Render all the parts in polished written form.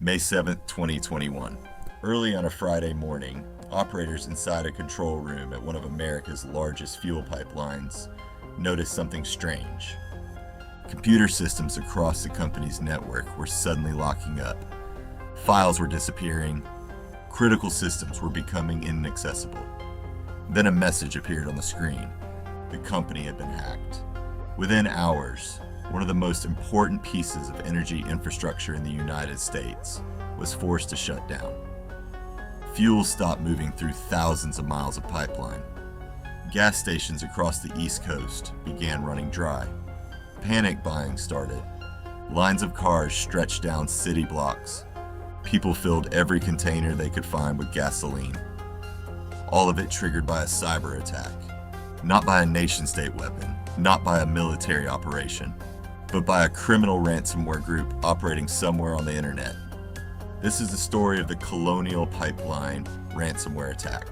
May 7th, 2021. Early on a Friday morning, operators inside a control room at one of America's largest fuel pipelines noticed something strange. Computer systems across the company's network were suddenly locking up. Files were disappearing. Critical systems were becoming inaccessible. Then a message appeared on the screen. The company had been hacked. Within hours, one of the most important pieces of energy infrastructure in the United States was forced to shut down. Fuel stopped moving through thousands of miles of pipeline. Gas stations across the East Coast began running dry. Panic buying started. Lines of cars stretched down city blocks. People filled every container they could find with gasoline. All of it triggered by a cyber attack. Not by a nation-state weapon, not by a military operation, but by a criminal ransomware group operating somewhere on the internet. This is the story of the Colonial Pipeline ransomware attack,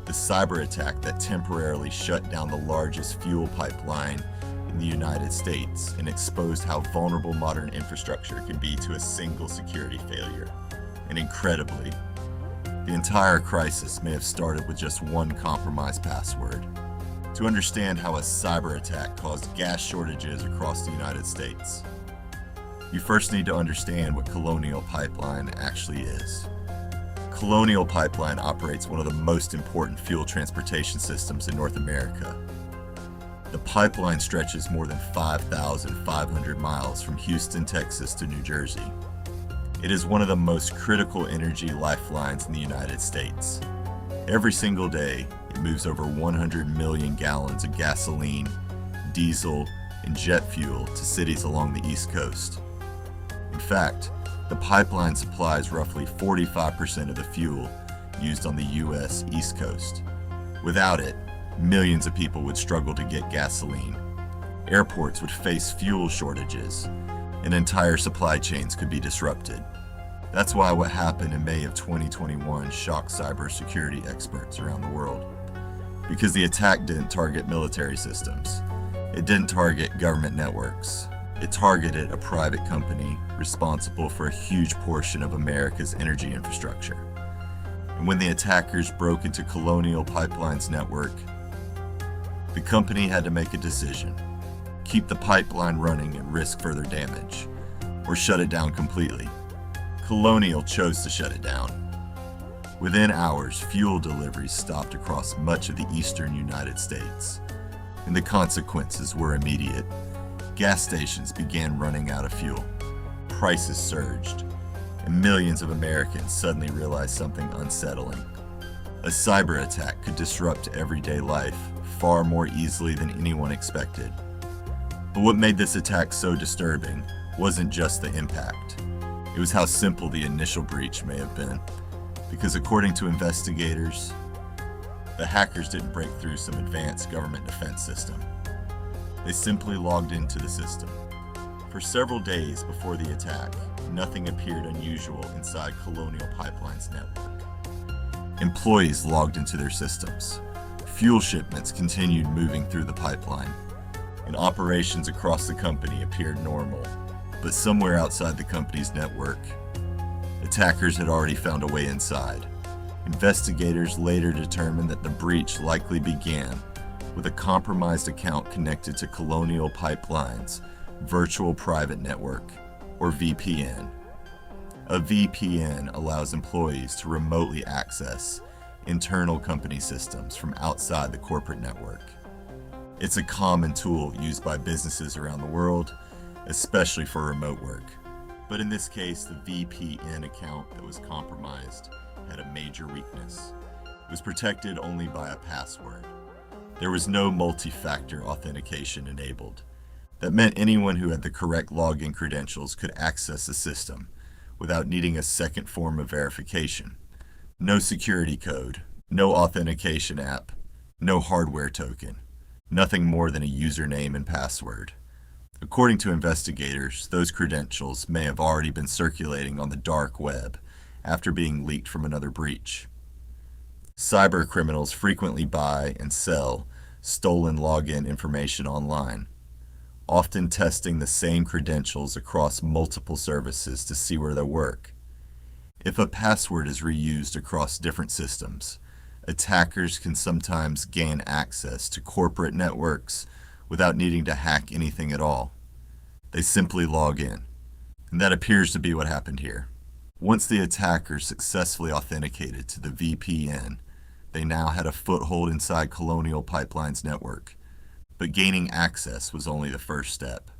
the cyber attack that temporarily shut down the largest fuel pipeline in the United States and exposed how vulnerable modern infrastructure can be to a single security failure. And incredibly, the entire crisis may have started with just one compromised password. To understand how a cyber attack caused gas shortages across the United States, you first need to understand what Colonial Pipeline actually is. Colonial Pipeline operates one of the most important fuel transportation systems in North America. The pipeline stretches more than 5,500 miles from Houston, Texas to New Jersey. It is one of the most critical energy lifelines in the United States. Every single day, it moves over 100 million gallons of gasoline, diesel, and jet fuel to cities along the East Coast. In fact, the pipeline supplies roughly 45% of the fuel used on the U.S. East Coast. Without it, millions of people would struggle to get gasoline. Airports would face fuel shortages, and entire supply chains could be disrupted. That's why what happened in May of 2021 shocked cybersecurity experts around the world. Because the attack didn't target military systems. It didn't target government networks. It targeted a private company responsible for a huge portion of America's energy infrastructure. And when the attackers broke into Colonial Pipeline's network, the company had to make a decision: keep the pipeline running and risk further damage, or shut it down completely. Colonial chose to shut it down. Within hours, fuel deliveries stopped across much of the eastern United States, and the consequences were immediate. Gas stations began running out of fuel. Prices surged, and millions of Americans suddenly realized something unsettling. A cyber attack could disrupt everyday life far more easily than anyone expected. But what made this attack so disturbing wasn't just the impact. It was how simple the initial breach may have been. Because according to investigators, the hackers didn't break through some advanced government defense system. They simply logged into the system. For several days before the attack, nothing appeared unusual inside Colonial Pipeline's network. Employees logged into their systems. Fuel shipments continued moving through the pipeline, and operations across the company appeared normal. But somewhere outside the company's network, attackers had already found a way inside. Investigators later determined that the breach likely began with a compromised account connected to Colonial Pipeline's Virtual Private Network, or VPN. A VPN allows employees to remotely access internal company systems from outside the corporate network. It's a common tool used by businesses around the world, especially for remote work. But in this case, the VPN account that was compromised had a major weakness. It was protected only by a password. There was no multi-factor authentication enabled. That meant anyone who had the correct login credentials could access the system without needing a second form of verification. No security code, no authentication app, no hardware token, nothing more than a username and password. According to investigators, those credentials may have already been circulating on the dark web after being leaked from another breach. Cyber criminals frequently buy and sell stolen login information online, often testing the same credentials across multiple services to see where they work. If a password is reused across different systems, attackers can sometimes gain access to corporate networks without needing to hack anything at all. They simply log in. And that appears to be what happened here. Once the attackers successfully authenticated to the VPN, they now had a foothold inside Colonial Pipeline's network. But gaining access was only the first step.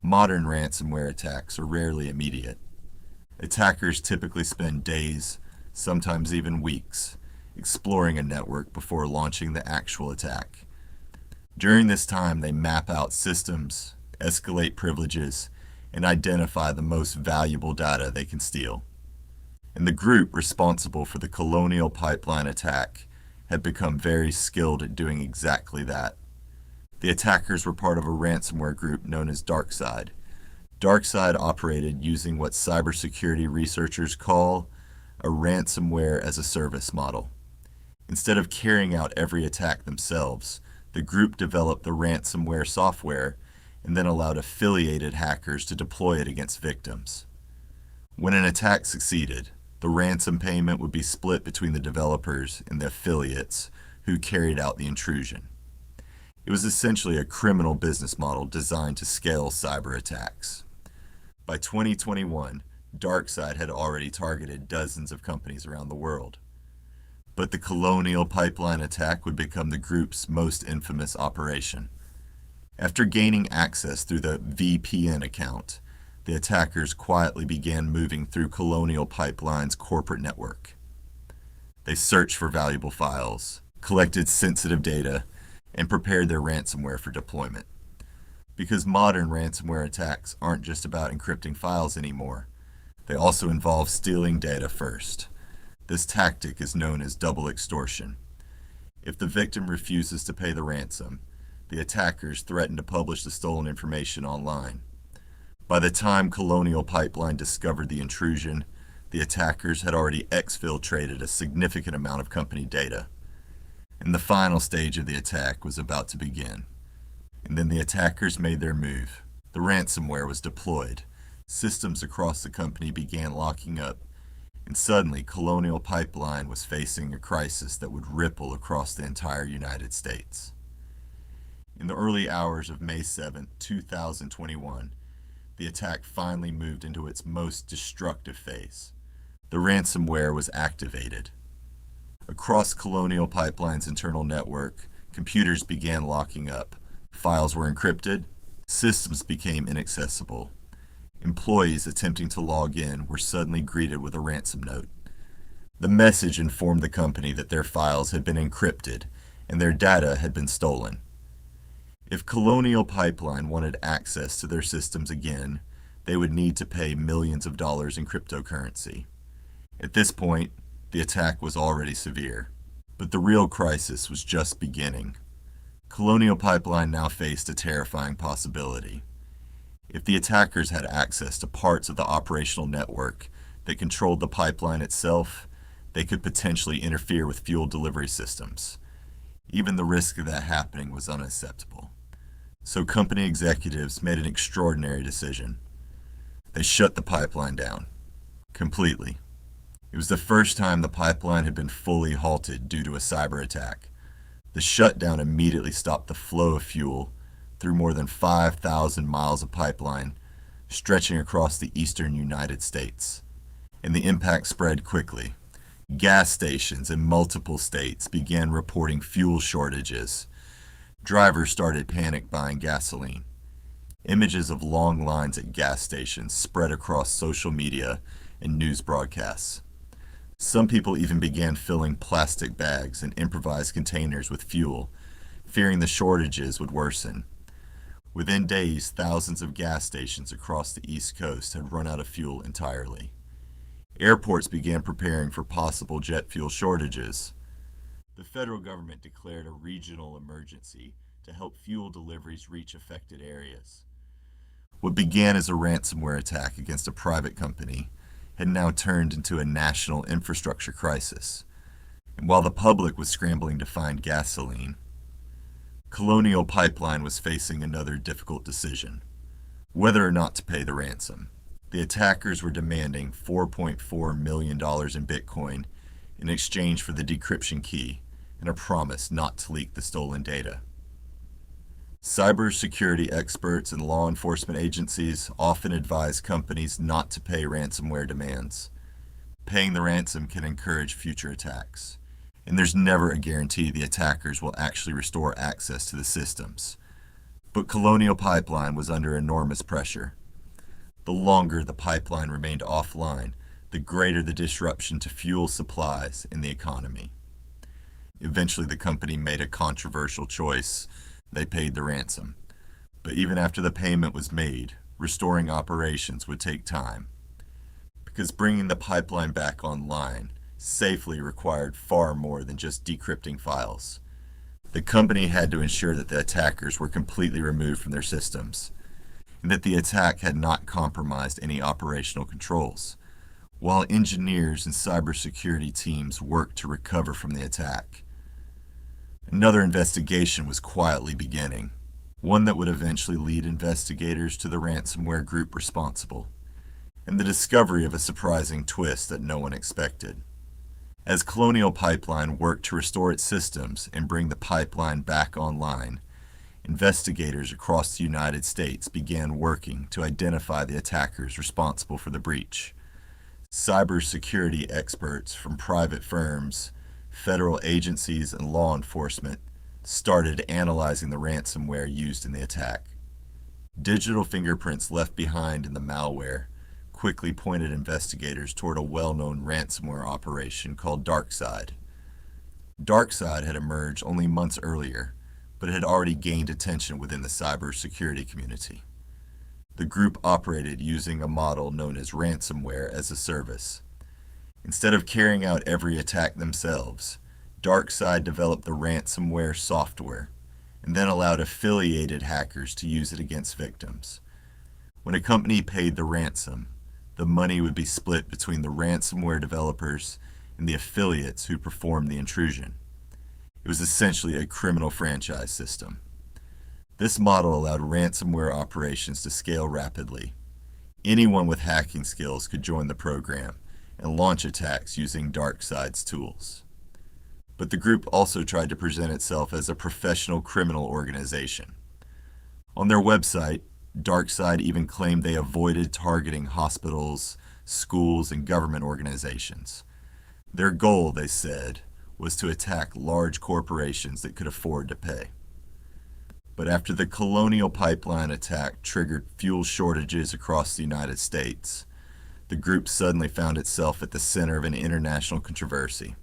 Modern ransomware attacks are rarely immediate. Attackers typically spend days, sometimes even weeks, exploring a network before launching the actual attack. During this time, they map out systems, escalate privileges, and identify the most valuable data they can steal. And the group responsible for the Colonial Pipeline attack had become very skilled at doing exactly that. The attackers were part of a ransomware group known as DarkSide. DarkSide operated using what cybersecurity researchers call a ransomware as a service model. Instead of carrying out every attack themselves, the group developed the ransomware software and then allowed affiliated hackers to deploy it against victims. When an attack succeeded, the ransom payment would be split between the developers and the affiliates who carried out the intrusion. It was essentially a criminal business model designed to scale cyber attacks. By 2021, DarkSide had already targeted dozens of companies around the world. But the Colonial Pipeline attack would become the group's most infamous operation. After gaining access through the VPN account, the attackers quietly began moving through Colonial Pipeline's corporate network. They searched for valuable files, collected sensitive data, and prepared their ransomware for deployment. Because modern ransomware attacks aren't just about encrypting files anymore, they also involve stealing data first. This tactic is known as double extortion. If the victim refuses to pay the ransom, the attackers threaten to publish the stolen information online. By the time Colonial Pipeline discovered the intrusion, the attackers had already exfiltrated a significant amount of company data. And the final stage of the attack was about to begin. And then the attackers made their move. The ransomware was deployed. Systems across the company began locking up. And suddenly, Colonial Pipeline was facing a crisis that would ripple across the entire United States. In the early hours of May 7, 2021, the attack finally moved into its most destructive phase. The ransomware was activated. Across Colonial Pipeline's internal network, computers began locking up. Files were encrypted. Systems became inaccessible. Employees attempting to log in were suddenly greeted with a ransom note. The message informed the company that their files had been encrypted and their data had been stolen. If Colonial Pipeline wanted access to their systems again, they would need to pay millions of dollars in cryptocurrency. At this point, the attack was already severe, but the real crisis was just beginning. Colonial Pipeline now faced a terrifying possibility. If the attackers had access to parts of the operational network that controlled the pipeline itself, they could potentially interfere with fuel delivery systems. Even the risk of that happening was unacceptable. So company executives made an extraordinary decision. They shut the pipeline down. Completely. It was the first time the pipeline had been fully halted due to a cyber attack. The shutdown immediately stopped the flow of fuel through more than 5,000 miles of pipeline stretching across the eastern United States. And the impact spread quickly. Gas stations in multiple states began reporting fuel shortages. Drivers started panic buying gasoline. Images of long lines at gas stations spread across social media and news broadcasts. Some people even began filling plastic bags and improvised containers with fuel, fearing the shortages would worsen. Within days, thousands of gas stations across the East Coast had run out of fuel entirely. Airports began preparing for possible jet fuel shortages. The federal government declared a regional emergency to help fuel deliveries reach affected areas. What began as a ransomware attack against a private company had now turned into a national infrastructure crisis. And while the public was scrambling to find gasoline, Colonial Pipeline was facing another difficult decision: whether or not to pay the ransom. The attackers were demanding $4.4 million in Bitcoin in exchange for the decryption key and a promise not to leak the stolen data. Cybersecurity experts and law enforcement agencies often advise companies not to pay ransomware demands. Paying the ransom can encourage future attacks, and there's never a guarantee the attackers will actually restore access to the systems. But Colonial Pipeline was under enormous pressure. The longer the pipeline remained offline, the greater the disruption to fuel supplies in the economy. Eventually, the company made a controversial choice. They paid the ransom. But even after the payment was made, restoring operations would take time, because bringing the pipeline back online safely required far more than just decrypting files. The company had to ensure that the attackers were completely removed from their systems, and that the attack had not compromised any operational controls, while engineers and cybersecurity teams worked to recover from the attack. Another investigation was quietly beginning, one that would eventually lead investigators to the ransomware group responsible, and the discovery of a surprising twist that no one expected. As Colonial Pipeline worked to restore its systems and bring the pipeline back online, investigators across the United States began working to identify the attackers responsible for the breach. Cybersecurity experts from private firms, federal agencies, and law enforcement started analyzing the ransomware used in the attack. Digital fingerprints left behind in the malware quickly pointed investigators toward a well-known ransomware operation called DarkSide. DarkSide had emerged only months earlier, but it had already gained attention within the cybersecurity community. The group operated using a model known as Ransomware as a service. Instead of carrying out every attack themselves, DarkSide developed the ransomware software and then allowed affiliated hackers to use it against victims. When a company paid the ransom, the money would be split between the ransomware developers and the affiliates who performed the intrusion. It was essentially a criminal franchise system. This model allowed ransomware operations to scale rapidly. Anyone with hacking skills could join the program and launch attacks using DarkSide's tools. But the group also tried to present itself as a professional criminal organization. On their website, DarkSide even claimed they avoided targeting hospitals, schools, and government organizations. Their goal, they said, was to attack large corporations that could afford to pay. But after the Colonial Pipeline attack triggered fuel shortages across the United States, the group suddenly found itself at the center of an international controversy.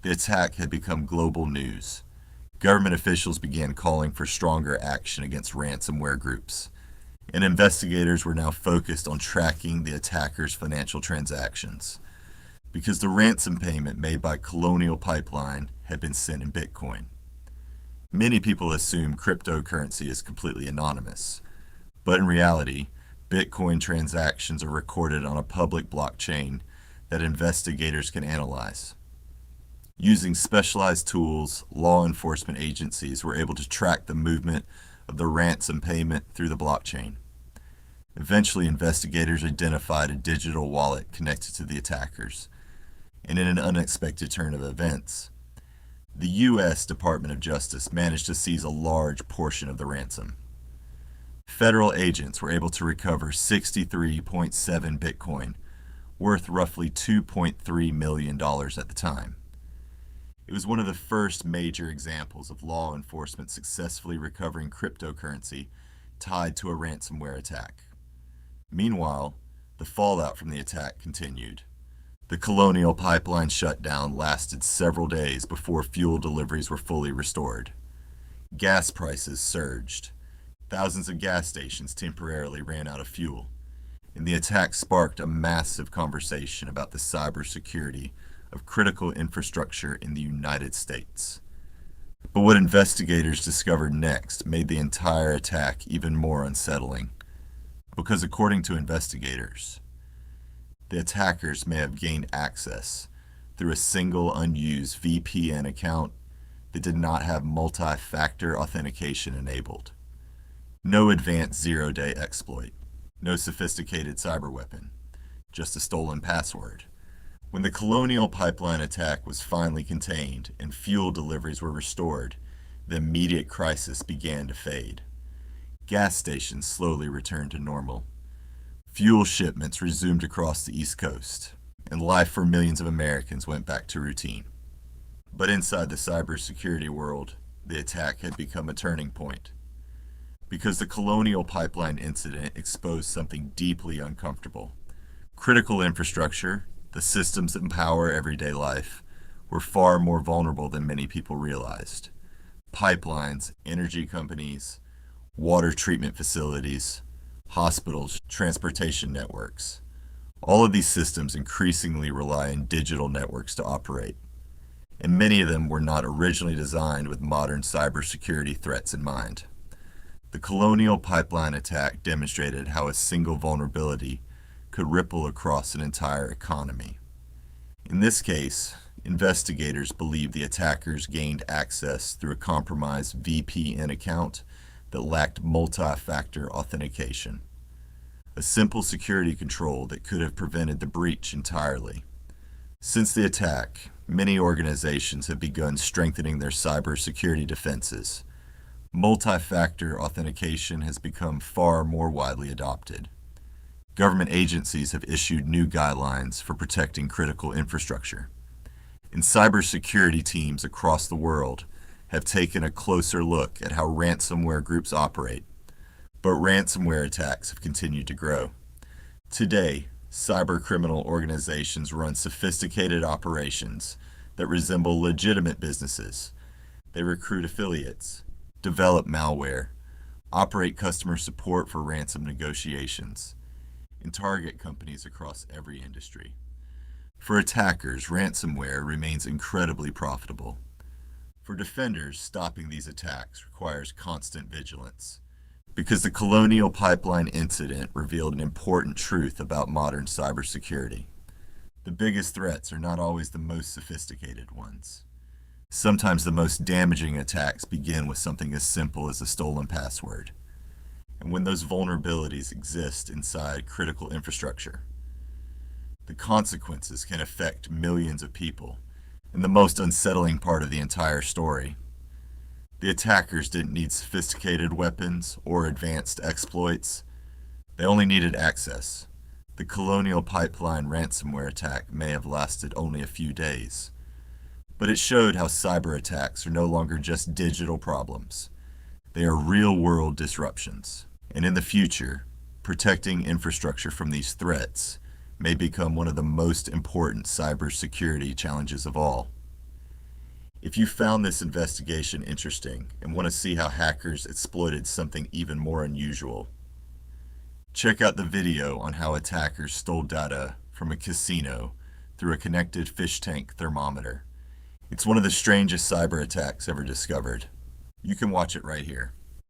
The attack had become global news. Government officials began calling for stronger action against ransomware groups, and investigators were now focused on tracking the attackers' financial transactions, because the ransom payment made by Colonial Pipeline had been sent in Bitcoin. Many people assume cryptocurrency is completely anonymous, but in reality, Bitcoin transactions are recorded on a public blockchain that investigators can analyze. Using specialized tools, law enforcement agencies were able to track the movement of the ransom payment through the blockchain. Eventually, investigators identified a digital wallet connected to the attackers, and in an unexpected turn of events, the U.S. Department of Justice managed to seize a large portion of the ransom. Federal agents were able to recover 63.7 Bitcoin, worth roughly $2.3 million at the time. It was one of the first major examples of law enforcement successfully recovering cryptocurrency tied to a ransomware attack. Meanwhile, the fallout from the attack continued. The Colonial Pipeline shutdown lasted several days before fuel deliveries were fully restored. Gas prices surged. Thousands of gas stations temporarily ran out of fuel, and the attack sparked a massive conversation about the cybersecurity of critical infrastructure in the United States. But what investigators discovered next made the entire attack even more unsettling, because according to investigators, the attackers may have gained access through a single unused VPN account that did not have multi-factor authentication enabled. No advanced zero-day exploit. No sophisticated cyber weapon, just a stolen password. When the Colonial Pipeline attack was finally contained and fuel deliveries were restored, the immediate crisis began to fade. Gas stations slowly returned to normal. Fuel shipments resumed across the East Coast, and life for millions of Americans went back to routine. But inside the cybersecurity world, the attack had become a turning point. Because the Colonial Pipeline incident exposed something deeply uncomfortable. Critical infrastructure, the systems that empower everyday life, were far more vulnerable than many people realized. Pipelines, energy companies, water treatment facilities, hospitals, transportation networks. All of these systems increasingly rely on digital networks to operate, and many of them were not originally designed with modern cybersecurity threats in mind. The Colonial Pipeline attack demonstrated how a single vulnerability could ripple across an entire economy. In this case, investigators believe the attackers gained access through a compromised VPN account that lacked multi-factor authentication, a simple security control that could have prevented the breach entirely. Since the attack, many organizations have begun strengthening their cybersecurity defenses. Multi-factor authentication has become far more widely adopted. Government agencies have issued new guidelines for protecting critical infrastructure. And cybersecurity teams across the world have taken a closer look at how ransomware groups operate. But ransomware attacks have continued to grow. Today, cybercriminal organizations run sophisticated operations that resemble legitimate businesses. They recruit affiliates, develop malware, operate customer support for ransom negotiations, and target companies across every industry. For attackers, ransomware remains incredibly profitable. For defenders, stopping these attacks requires constant vigilance. Because the Colonial Pipeline incident revealed an important truth about modern cybersecurity. The biggest threats are not always the most sophisticated ones. Sometimes the most damaging attacks begin with something as simple as a stolen password. And when those vulnerabilities exist inside critical infrastructure, the consequences can affect millions of people. And the most unsettling part of the entire story, the attackers didn't need sophisticated weapons or advanced exploits. They only needed access. The Colonial Pipeline ransomware attack may have lasted only a few days, but it showed how cyber attacks are no longer just digital problems. They are real-world disruptions. And in the future, protecting infrastructure from these threats may become one of the most important cybersecurity challenges of all. If you found this investigation interesting and want to see how hackers exploited something even more unusual, check out the video on how attackers stole data from a casino through a connected fish tank thermometer. It's one of the strangest cyber attacks ever discovered. You can watch it right here.